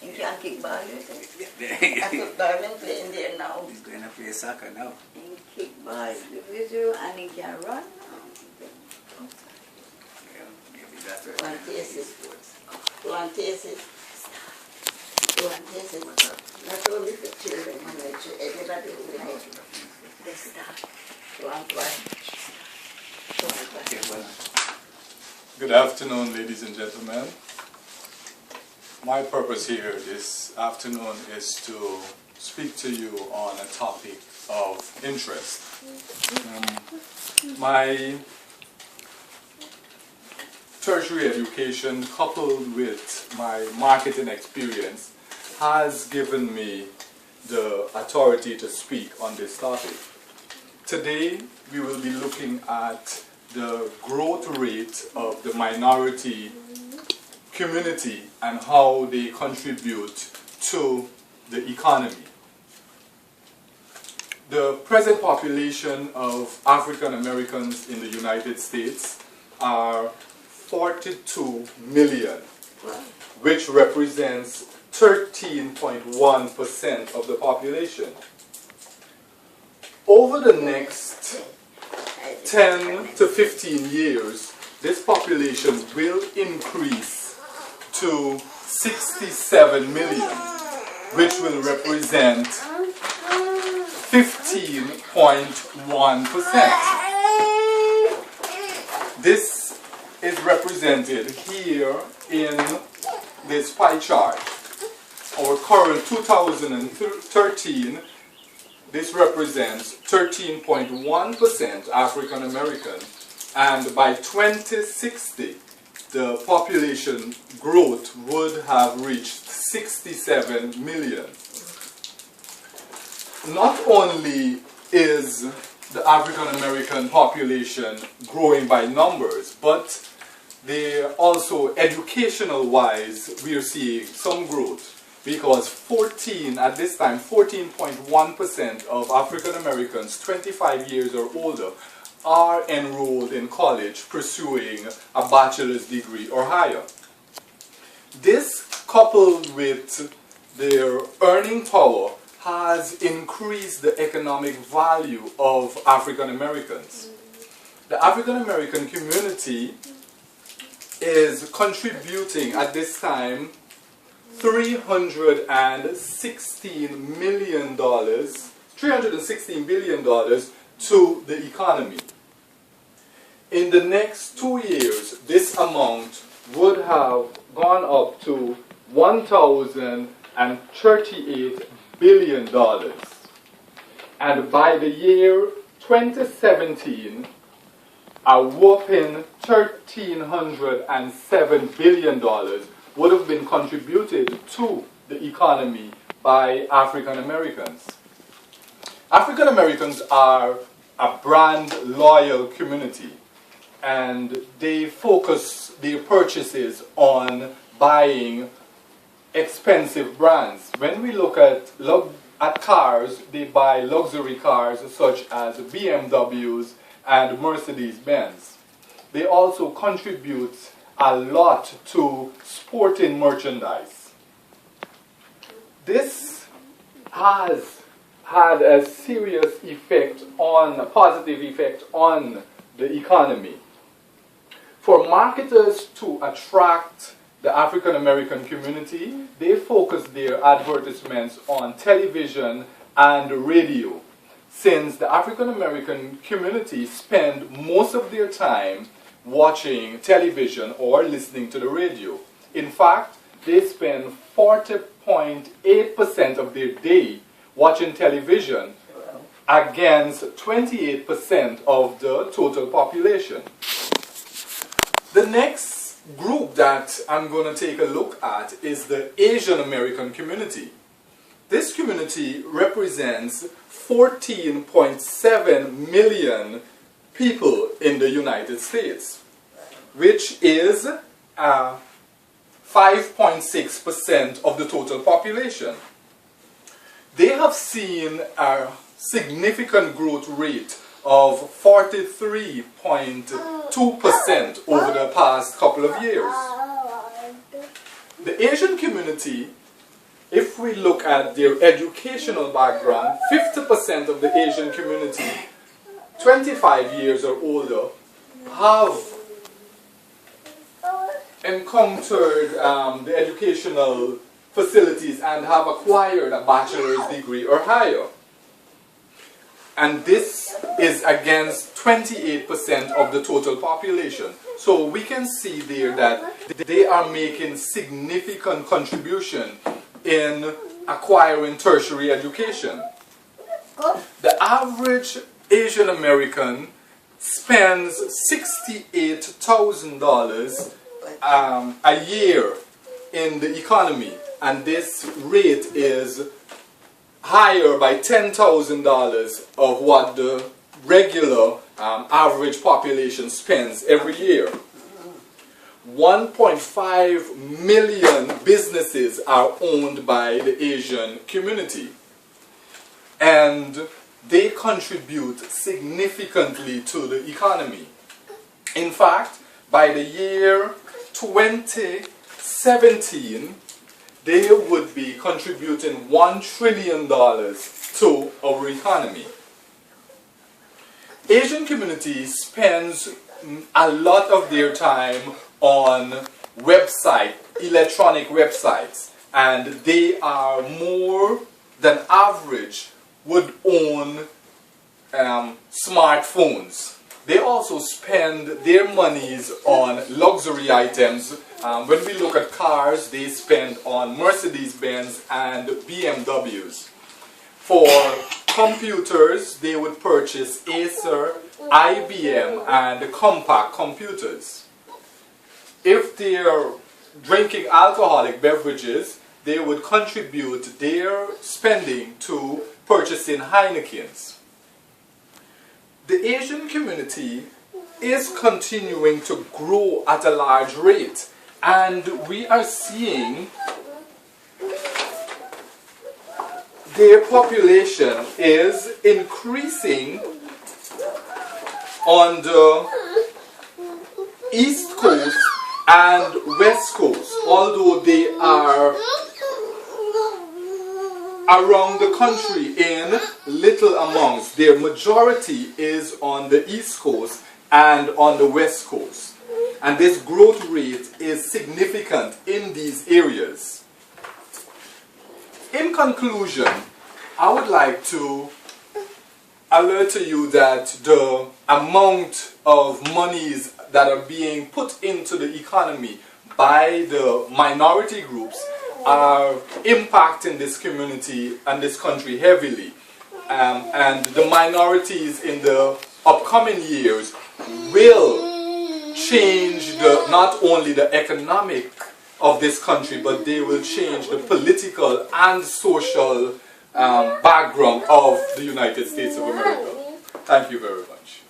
You can't kick ball, you say? I thought Darwin playing there now. He's going to play soccer now. He can kick ball, and he can run now. Yeah, maybe that's right. One taste it. One taste it. One taste it. Not only for children, but to everybody who likes it. They start. One try. Okay, well, Good afternoon, ladies and gentlemen. My purpose here this afternoon is to speak to you on a topic of interest. My tertiary education coupled with my marketing experience has given me the authority to speak on this topic. Today we will be looking at the growth rate of the minority community and how they contribute to the economy. The present population of African Americans in the United States are 42 million, which represents 13.1% of the population. Over the next 10 to 15 years, this population will increase to 67 million, which will represent 15.1%. This is represented here in this pie chart. Our current 2013, this represents 13.1% African American, and by 2060, the population growth would have reached 67 million. Not only is the African American population growing by numbers, but they also, educational wise, we are seeing some growth, because at this time 14.1% of African Americans 25 years or older are enrolled in college pursuing a bachelor's degree or higher. This, coupled with their earning power, has increased the economic value of African Americans. The African American community is contributing at this time $316 billion to the economy. In the next 2 years, this amount would have gone up to $1,038 billion. And by the year 2017, a whopping $1,307 billion would have been contributed to the economy by African Americans. African Americans are a brand loyal community, and they focus their purchases on buying expensive brands. When we look at cars, they buy luxury cars such as BMWs and Mercedes-Benz. They also contribute a lot to sporting merchandise. This has had a serious effect a positive effect on the economy. For marketers to attract the African American community, they focus their advertisements on television and radio, since the African American community spend most of their time watching television or listening to the radio. In fact, they spend 40.8% of their day watching television against 28% of the total population. The next group that I'm going to take a look at is the Asian American community. This community represents 14.7 million people in the United States, which is 5.6% of the total population. They have seen a significant growth rate of 43.2% over the past couple of years. The Asian community if we look at their educational background, 50% of the Asian community, 25 years or older, have encountered the educational facilities and have acquired a bachelor's degree or higher. And this is against 28% of the total population. So we can see there that they are making significant contribution in acquiring tertiary education. The average Asian American spends $68,000 a year in the economy, and this rate is higher by $10,000 of what the regular average population spends every year. 1.5 million businesses are owned by the Asian community, and they contribute significantly to the economy. In fact, by the year 2017, they would be contributing $1 trillion to our economy. Asian community spends a lot of their time on electronic websites, and they are more than average would own smartphones. They also spend their monies on luxury items. When we look at cars, they spend on Mercedes-Benz and BMWs. For computers, they would purchase Acer, IBM, and Compaq computers. If they are drinking alcoholic beverages, they would contribute their spending to purchasing Heinekens. The Asian community is continuing to grow at a large rate, and we are seeing their population is increasing on the East Coast and West Coast, although they are around the country in little amounts. Their majority is on the East Coast and on the West Coast. And this growth rate is significant in these areas. In conclusion, I would like to alert to you that the amount of monies that are being put into the economy by the minority groups are impacting this community and this country heavily. And the minorities in the upcoming years will change not only the economic of this country, but they will change the political and social background of the United States of America. Thank you very much.